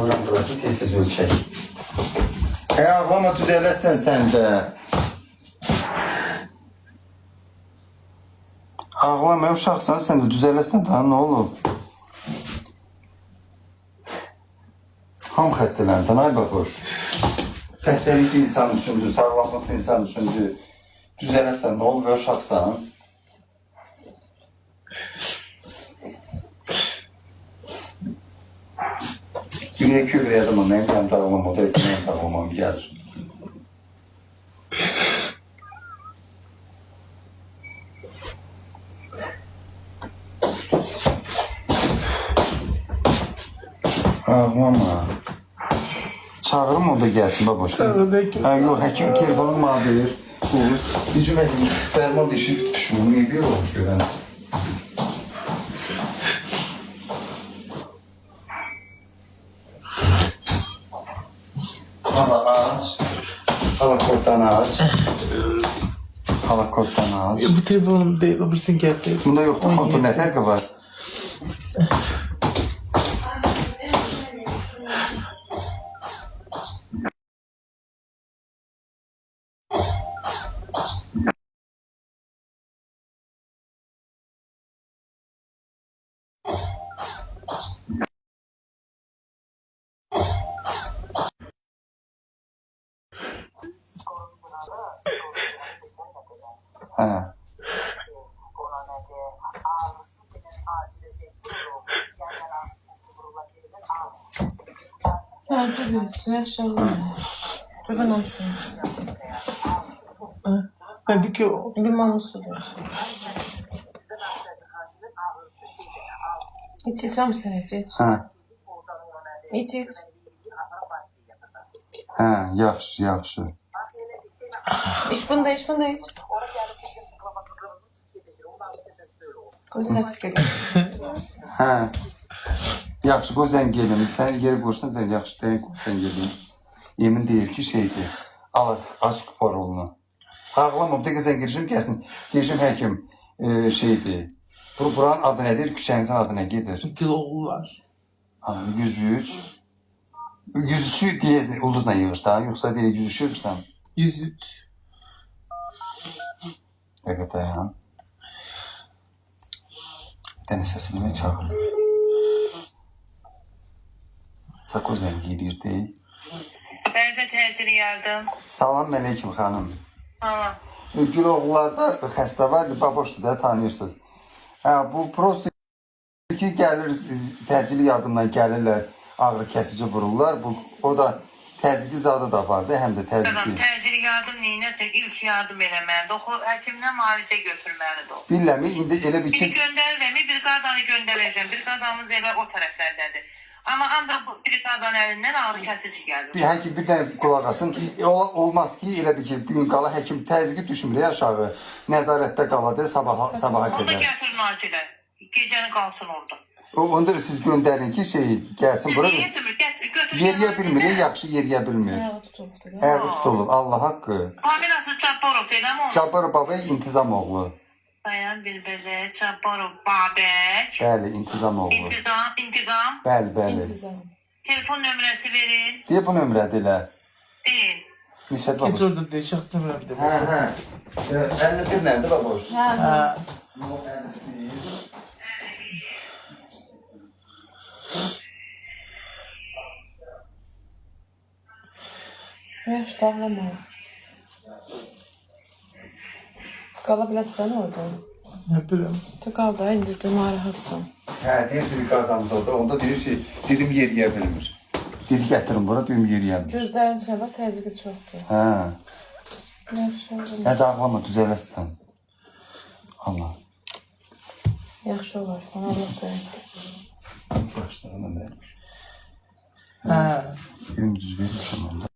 Oradan bırakıp tez-tez ölçək. Ağlama düzələsən sən də. Ağlama uşaqsan sən də düzələsən daha nə olur? Ham xəstələnsən ay baboş. Xəstəlik insan üçündür, sağlamlıq insan üçündür. Düzələsən nə olur və uşaqsan? Güneye köy bir adamım, benim yanım dağılmam, o da ekmeğim dağılmam gelir. Ağlama. Çağırım o da gelsin baboş. Ha yok, həkim telefonum bana verir. Bizim həkim dərman dişi tutuşum, niye bir olur görən? Hala aç. Hala koddan aç. Hala koddan aç. Bu telefonum değil, o birisini geldi. Bunda yoktu kontrol, ne farkı var? Ha. Ha, tabii. Yaşallah. Çok önemsiniz. Dedi ki o. Limonlu su diyor. İç içer misin? İç. Ha. İç. Ha, yaxşı, yaxşı. İç bunu da iç. Koy sertlik geliyor. Ha. Yaxşı, qoy zəng gelin. Sən yeri qoysan zəng yaxşı deyil, qoy zəng gelin. Emin deyir ki, şeydir. Al, aç parolunu. Ağlama, bir dəqiqə zəng girişim, gəlsin. Girişim həkim şeydir. Buranın adı nədir? Küçənizin adı nə gedir? Kiloğullar. 103. 103'ü diyez ulduzla yığırsan, yoksa değil 103 yığırsan? 103. Evet dayan. Dene sesini çağır. Sako zəngi edirdi. Ben de təcili geldim. Salam aleyküm xanım. Tamam. Güloğullarda xəstə var, baboşdur da tanıyırsınız. Ha, bu prosto ki gəlir, təcili yardımdan gəlirlər, ağrı kəsici vururlar. O da təzyiqi zadı da vardı, həm də Tamam, təzyiqi. təcili yardım neynəcək? İlk yardım eləməlidir. O həkimdən müalicə götürməlidir o. Billəmi, indi elə bir Biri ki... göndərirəm, bir qadanı göndərəcəm. Bir qadamız elə o tərəflərdədir. Amma ancaq bu bir qadan əlindən ağrı kəsici gəlir. Həkim bir dənə qulaq asın. Olmaz ki, elə bir ki, bir gün qala həkim təzyiqi düşmür aşağı. Nəzarətdə qaladı sabaha Onu qədər. gətir nacilə. Gecəni qalsın orada. Onda da siz göndərin ki, gəlsin bura. Götür. Yeriyə bilmir, yaxşı yeriyə bilmir. Ayağı tutuldu. Ayağı tutulur, Allah haqqı. Aminası Cabbarov eləmi onu? Cabbar Babay İntizam oğlu. Bayan Bilbələ, Cabbarov Babək. Bəli, İntizam oğlu. İntiqam. Bəli. İntizam. Telefon nömrəsi verin. Deyə bu nömrədə elə. Deyin. Neçədir Geç baboş? orada değil, şahsına bırak. Hə. 51 nədir baboş? Ha. Yaş dağlama. Qala biləsən orada. Ne bileyim. Tu qal da, indi də narahatsan. Hə, deyir bir qadamız orada. Onda deyir ki, dedim yeriyə bilmir. Dedi gətirin bura, deyim yeriyə bilmir. Gözlərin çaba təzyiqi çoxdur. Hə. Yaxşı olur. Nə dağlama, düzələsən. Allah. Yaxşı olarsan, Allah dayan. Başlarına mən. Ha. Benim düz vermişim onda.